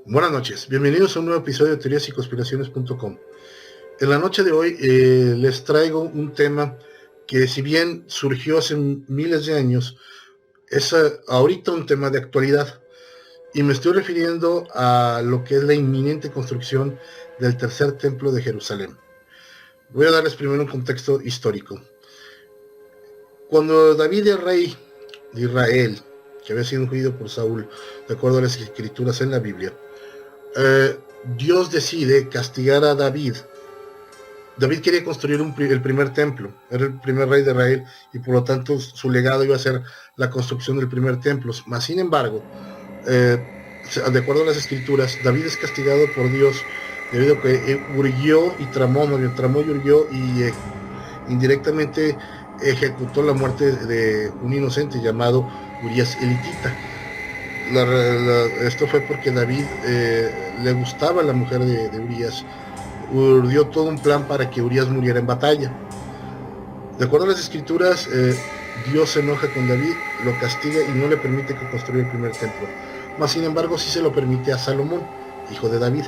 Buenas noches, bienvenidos a un nuevo episodio de Teorías y Conspiraciones.com. En la noche de hoy les traigo un tema que, si bien surgió hace miles de años, es ahorita un tema de actualidad, y me estoy refiriendo a lo que es la inminente construcción del tercer templo de Jerusalén. Voy a darles primero un contexto histórico. Cuando David es rey de Israel, que había sido ungido por Saúl, de acuerdo a las escrituras en la Biblia, Dios decide castigar a David. David quería construir el primer templo, era el primer rey de Israel, y por lo tanto su legado iba a ser la construcción del primer templo. Mas, sin embargo, de acuerdo a las escrituras, David es castigado por Dios debido a que urgió y tramó y urgió y indirectamente ejecutó la muerte de un inocente llamado Urías elitita. Esto fue porque David le gustaba la mujer de Urías. Urdió todo un plan para que Urías muriera en batalla. De acuerdo a las escrituras, Dios se enoja con David, lo castiga y no le permite que construya el primer templo. Mas, sin embargo, sí se lo permite a Salomón, hijo de David.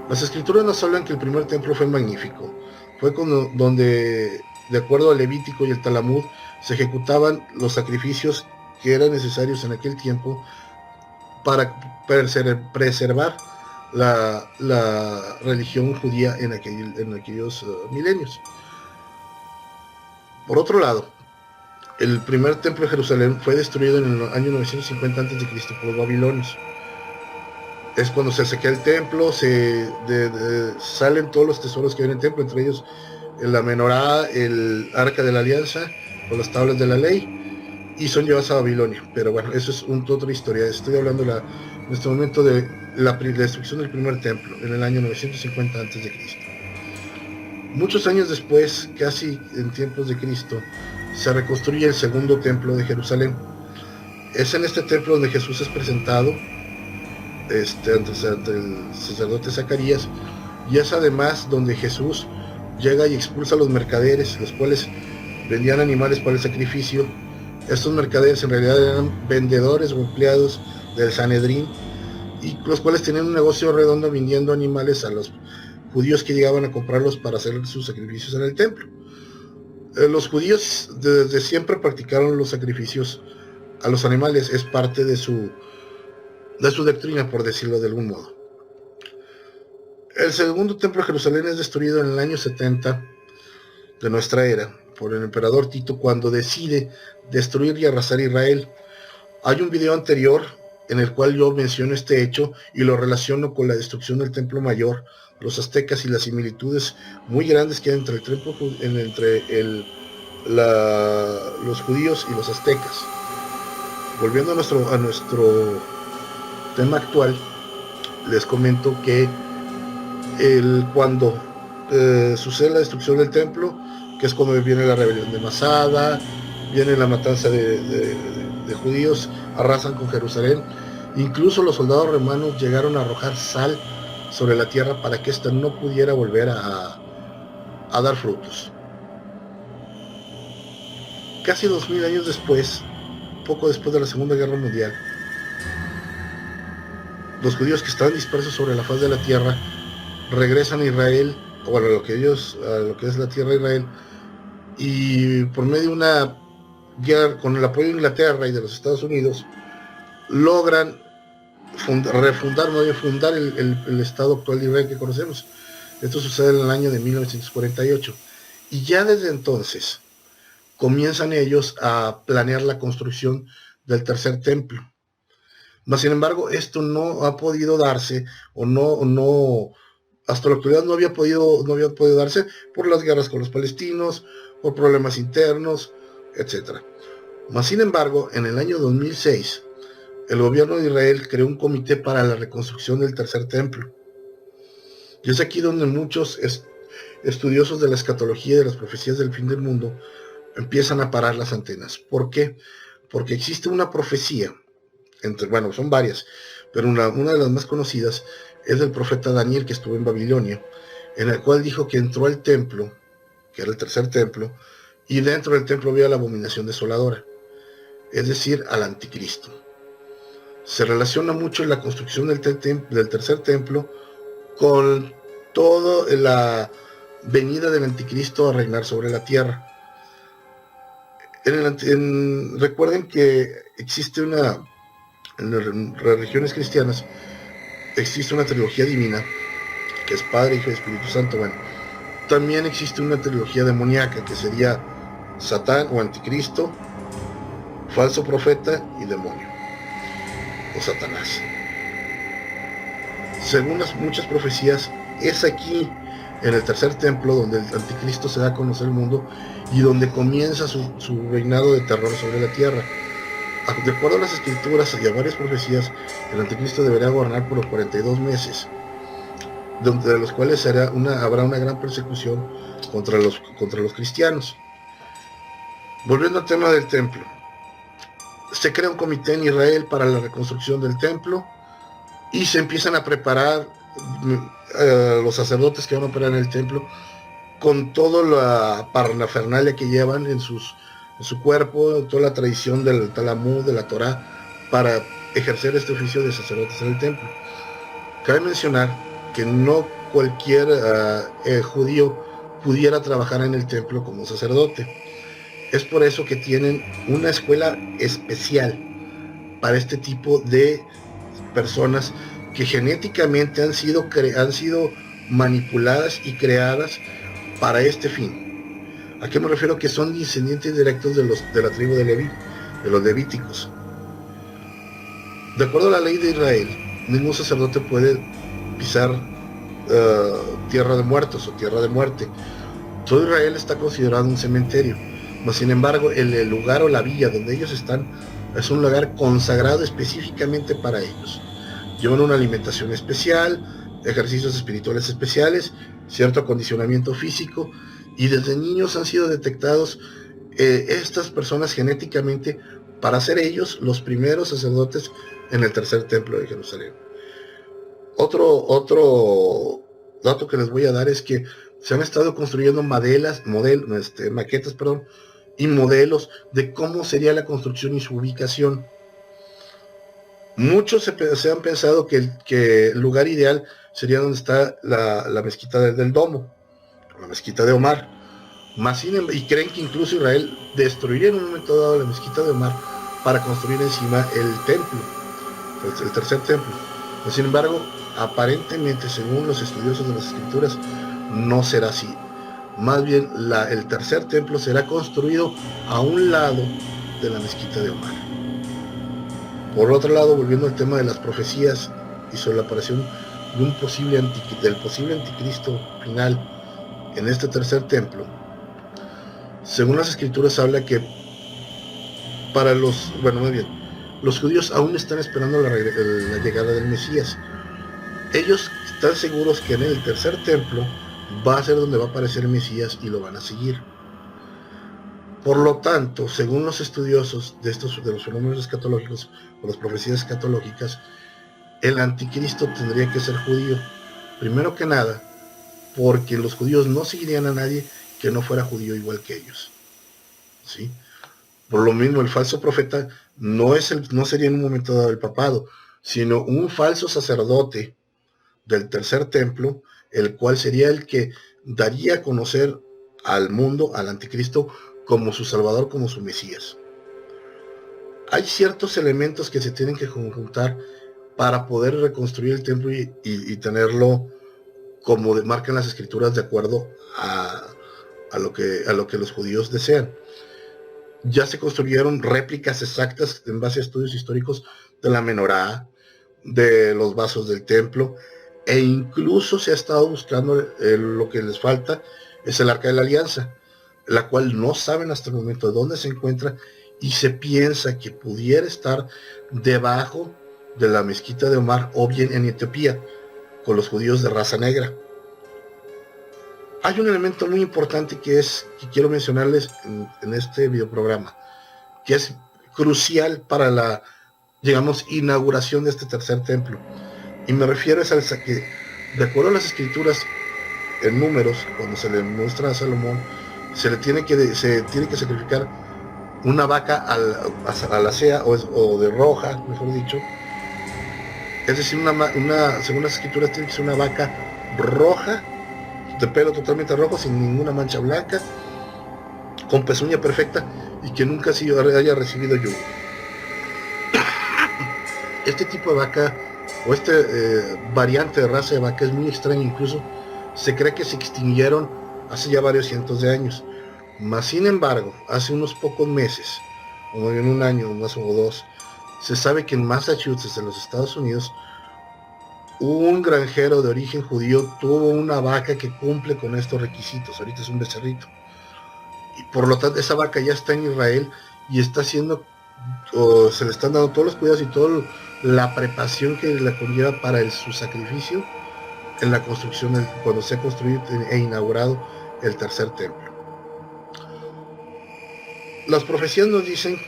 Las escrituras nos hablan que el primer templo fue magnífico. Fue donde, de acuerdo al Levítico y el Talmud, se ejecutaban los sacrificios que eran necesarios en aquel tiempo para preservar la religión judía en aquellos milenios. Por otro lado, el primer templo de Jerusalén fue destruido en el año 950 a.C. por los babilonios. Es cuando se saquea el templo, salen todos los tesoros que hay en el templo, entre ellos la menorá, el arca de la alianza, o las tablas de la ley, y son llevados a Babilonia. Pero bueno, eso es otra historia. Estoy hablando en este momento de la destrucción del primer templo en el año 950 a.C. Muchos años después, casi en tiempos de Cristo, se reconstruye el segundo templo de Jerusalén. Es en este templo donde Jesús es presentado ante el sacerdote Zacarías, y es además donde Jesús llega y expulsa a los mercaderes, los cuales vendían animales para el sacrificio. Estos mercaderes en realidad eran vendedores o empleados del Sanedrín, y los cuales tenían un negocio redondo vendiendo animales a los judíos que llegaban a comprarlos para hacer sus sacrificios en el templo. Los judíos desde siempre practicaron los sacrificios a los animales, es parte de su doctrina, por decirlo de algún modo. El segundo templo de Jerusalén es destruido en el año 70 de nuestra era por el emperador Tito, cuando decide destruir y arrasar Israel. Hay un video anterior en el cual yo menciono este hecho y lo relaciono con la destrucción del templo mayor, los aztecas, y las similitudes muy grandes que hay entre los judíos y los aztecas. Volviendo a nuestro tema actual, les comento que cuando sucede la destrucción del templo, que es cuando viene la rebelión de Masada, viene la matanza de judíos, arrasan con Jerusalén. Incluso los soldados romanos llegaron a arrojar sal sobre la tierra para que ésta no pudiera volver a dar frutos. Casi 2000 años después, poco después de la Segunda Guerra Mundial, los judíos que estaban dispersos sobre la faz de la tierra regresan a Israel, o bueno, a lo que es la tierra de Israel, y por medio de una guerra con el apoyo de Inglaterra y de los Estados Unidos, logran fundar el estado actual de Israel que conocemos. Esto sucede en el año de 1948, y ya desde entonces comienzan ellos a planear la construcción del tercer templo. Mas, sin embargo, esto no ha podido darse, o no hasta la actualidad no había podido darse por las guerras con los palestinos, por problemas internos, etc. Mas, sin embargo, en el año 2006, el gobierno de Israel creó un comité para la reconstrucción del tercer templo. Y es aquí donde muchos estudiosos de la escatología y de las profecías del fin del mundo empiezan a parar las antenas. ¿Por qué? Porque existe una profecía, son varias, pero una de las más conocidas es del profeta Daniel, que estuvo en Babilonia, en el cual dijo que entró al templo, que era el tercer templo, y dentro del templo había la abominación desoladora, es decir, al anticristo. Se relaciona mucho la construcción del tercer templo con toda la venida del anticristo a reinar sobre la tierra. Recuerden que existe en las religiones cristianas existe una trilogía divina, que es Padre, Hijo y Espíritu Santo. Bueno, también existe una trilogía demoníaca, que sería Satán o Anticristo, falso profeta y demonio, o Satanás. Según muchas profecías, es aquí, en el tercer templo, donde el anticristo se da a conocer el mundo y donde comienza su reinado de terror sobre la tierra. De acuerdo a las escrituras y a varias profecías, el anticristo deberá gobernar por los 42 meses, de los cuales habrá una gran persecución contra los cristianos. Volviendo al tema del templo, se crea un comité en Israel para la reconstrucción del templo y se empiezan a preparar los sacerdotes que van a operar en el templo con toda la parafernalia que llevan en su cuerpo, toda la tradición del Talmud, de la Torá, para ejercer este oficio de sacerdotes en el templo. Cabe mencionar que no cualquier judío pudiera trabajar en el templo como sacerdote. Es por eso que tienen una escuela especial para este tipo de personas que genéticamente han sido manipuladas y creadas para este fin. ¿A qué me refiero? Que son descendientes directos de la tribu de Leví, de los levíticos. De acuerdo a la ley de Israel, ningún sacerdote puede pisar tierra de muertos o tierra de muerte. Todo Israel está considerado un cementerio, mas sin embargo el lugar o la villa donde ellos están es un lugar consagrado específicamente para ellos. Llevan una alimentación especial, ejercicios espirituales especiales, cierto acondicionamiento físico, y desde niños han sido detectados estas personas genéticamente para ser ellos los primeros sacerdotes en el tercer templo de Jerusalén. Otro dato que les voy a dar es que se han estado construyendo maquetas, y modelos de cómo sería la construcción y su ubicación. Muchos se han pensado que el lugar ideal sería donde está la mezquita del Domo, la mezquita de Omar. Y creen que incluso Israel destruiría en un momento dado la mezquita de Omar para construir encima el templo, el tercer templo. Pero sin embargo, aparentemente, según los estudiosos de las escrituras, no será así. Más bien, el tercer templo será construido a un lado de la mezquita de Omar. Por otro lado, volviendo al tema de las profecías y sobre la aparición de del posible anticristo final en este tercer templo, según las escrituras habla que los judíos aún están esperando la llegada del Mesías. Ellos están seguros que en el tercer templo va a ser donde va a aparecer el Mesías y lo van a seguir. Por lo tanto, según los estudiosos de los fenómenos escatológicos o las profecías escatológicas, el anticristo tendría que ser judío. Primero que nada, porque los judíos no seguirían a nadie que no fuera judío igual que ellos. ¿Sí? Por lo mismo, el falso profeta no sería en un momento dado el papado, sino un falso sacerdote del tercer templo, el cual sería el que daría a conocer al mundo, al anticristo, como su salvador, como su Mesías. Hay ciertos elementos que se tienen que conjuntar para poder reconstruir el templo y tenerlo como marcan las escrituras, de acuerdo a lo que los judíos desean. Ya se construyeron réplicas exactas en base a estudios históricos de la menorá, de los vasos del templo, e incluso se ha estado buscando lo que les falta es el Arca de la Alianza, la cual no saben hasta el momento dónde se encuentra, y se piensa que pudiera estar debajo de la mezquita de Omar o bien en Etiopía, con los judíos de raza negra. Hay un elemento muy importante que quiero mencionarles en este videoprograma, que es crucial para la, inauguración de este tercer templo. Y me refiero a que, de acuerdo a las escrituras, en Números, cuando se le muestra a Salomón, se tiene que sacrificar una vaca alacea o de roja, mejor dicho, Es decir, según las escrituras tiene que ser una vaca roja, de pelo totalmente rojo, sin ninguna mancha blanca, con pezuña perfecta y que nunca haya recibido yugo. Este tipo de vaca, o variante de raza de vaca, es muy extraño. Incluso se cree que se extinguieron hace ya varios cientos de años. Mas sin embargo, hace unos pocos meses, o en un año más o dos, se sabe que en Massachusetts, en los Estados Unidos, un granjero de origen judío tuvo una vaca que cumple con estos requisitos. Ahorita es un becerrito. Y por lo tanto, esa vaca ya está en Israel y está haciendo, o se le están dando todos los cuidados y toda la preparación que le conlleva para su sacrificio en la construcción, cuando se ha construido e inaugurado el tercer templo. Las profecías nos dicen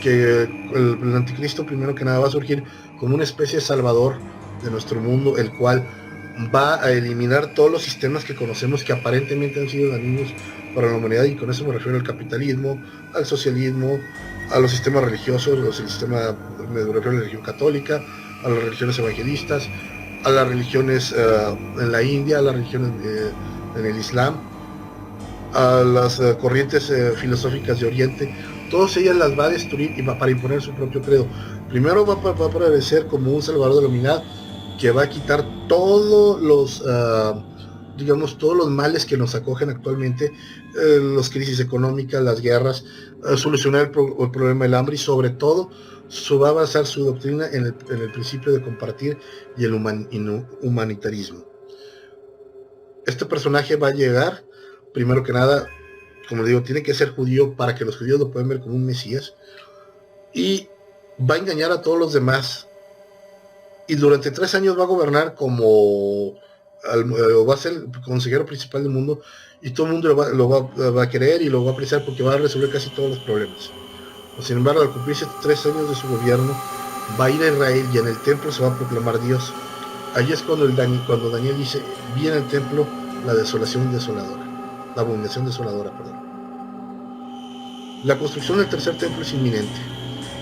que el anticristo, primero que nada, va a surgir como una especie de salvador de nuestro mundo, el cual va a eliminar todos los sistemas que conocemos que aparentemente han sido dañinos para la humanidad, y con eso me refiero al capitalismo, al socialismo, a los sistemas religiosos, me refiero a la religión católica, a las religiones evangelistas, a las religiones en la India, a las religiones en el Islam, a las corrientes filosóficas de Oriente. Todas ellas las va a destruir y va para imponer su propio credo. Primero va a aparecer como un salvador de la humanidad que va a quitar todos los todos los males que nos acogen actualmente, las crisis económicas, las guerras, solucionar el problema del hambre, y sobre todo va a basar su doctrina en el principio de compartir y el humanitarismo. Este personaje va a llegar, primero que nada, como digo, tiene que ser judío para que los judíos lo puedan ver como un Mesías, y va a engañar a todos los demás, y durante 3 años va a gobernar va a ser el consejero principal del mundo, y todo el mundo lo va a querer y lo va a apreciar porque va a resolver casi todos los problemas. Sin embargo, al cumplirse 3 años de su gobierno, va a ir a Israel y en el templo se va a proclamar Dios. Allí es cuando Daniel dice: vi en el templo la desolación desoladora, la abominación desoladora, perdón. La construcción del tercer templo es inminente.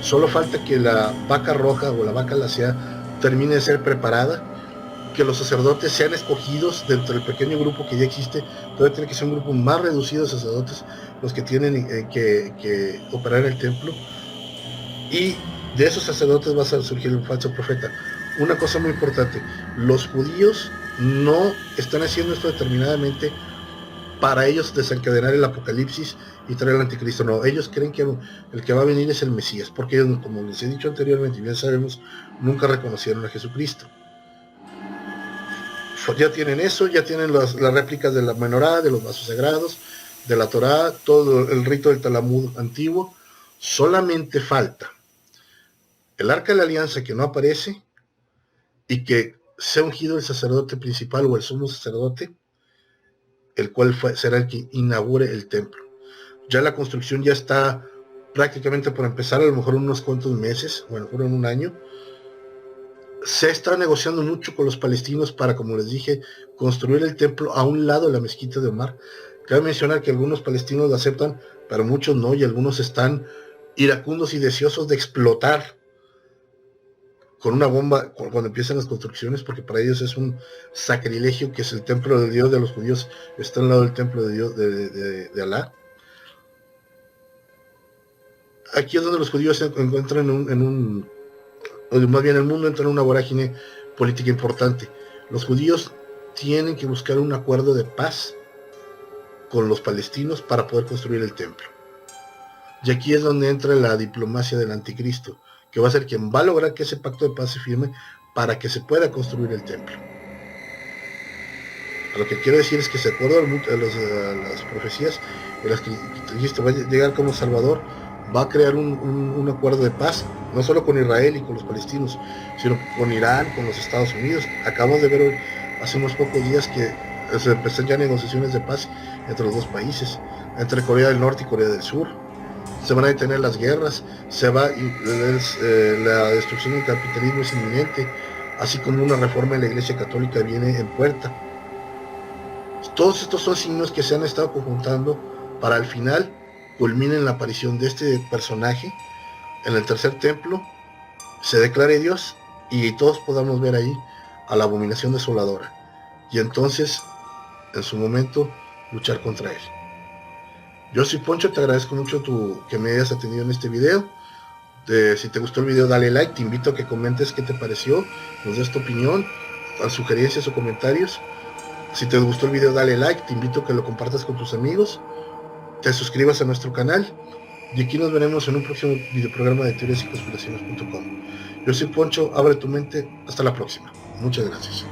Solo falta que la vaca roja o la vaca lacea termine de ser preparada, que los sacerdotes sean escogidos dentro del pequeño grupo que ya existe. Todavía tiene que ser un grupo más reducido de sacerdotes los que tienen que operar el templo, y de esos sacerdotes va a surgir un falso profeta. Una cosa muy importante: los judíos no están haciendo esto determinadamente para ellos desencadenar el apocalipsis y traer al anticristo. No, ellos creen que el que va a venir es el Mesías, porque ellos, como les he dicho anteriormente y bien sabemos, nunca reconocieron a Jesucristo. Ya tienen eso, ya tienen las réplicas de la menorá, de los vasos sagrados, de la Torá, todo el rito del Talmud antiguo. Solamente falta el arca de la alianza, que no aparece, y que sea ungido el sacerdote principal o el sumo sacerdote, el cual será el que inaugure el templo. Ya la construcción ya está prácticamente por empezar, a lo mejor en unos cuantos meses, o a lo mejor en un año. Se está negociando mucho con los palestinos para, como les dije, construir el templo a un lado de la mezquita de Omar. Cabe mencionar que algunos palestinos lo aceptan, pero muchos no, y algunos están iracundos y deseosos de explotar con una bomba cuando empiezan las construcciones, porque para ellos es un sacrilegio que es el templo de Dios de los judíos está al lado del templo de Dios de Alá. Aquí es donde los judíos se encuentran más bien el mundo entra en una vorágine política importante. Los judíos tienen que buscar un acuerdo de paz con los palestinos para poder construir el templo. Y aquí es donde entra la diplomacia del anticristo, que va a ser quien va a lograr que ese pacto de paz se firme para que se pueda construir el templo. A lo que quiero decir es que, de acuerdo a las profecías, en las que Cristo va a llegar como Salvador, va a crear un acuerdo de paz, no solo con Israel y con los palestinos, sino con Irán, con los Estados Unidos. Acabamos de ver hoy, hace unos pocos días, que se empezaron ya negociaciones de paz entre los dos países, entre Corea del Norte y Corea del Sur. Se van a detener las guerras, la destrucción del capitalismo es inminente, así como una reforma de la Iglesia Católica viene en puerta. Todos estos son signos que se han estado conjuntando para al final culminen la aparición de este personaje en el tercer templo, se declare Dios y todos podamos ver ahí a la abominación desoladora, y entonces en su momento luchar contra él. Yo soy Poncho, te agradezco mucho que me hayas atendido en este video. Si te gustó el video, dale like, te invito a que comentes qué te pareció, nos des tu opinión, sugerencias o comentarios. Si te gustó el video, dale like, te invito a que lo compartas con tus amigos, te suscribas a nuestro canal, y aquí nos veremos en un próximo videoprograma de teorías y conspiraciones.com. Yo soy Poncho, abre tu mente, hasta la próxima. Muchas gracias.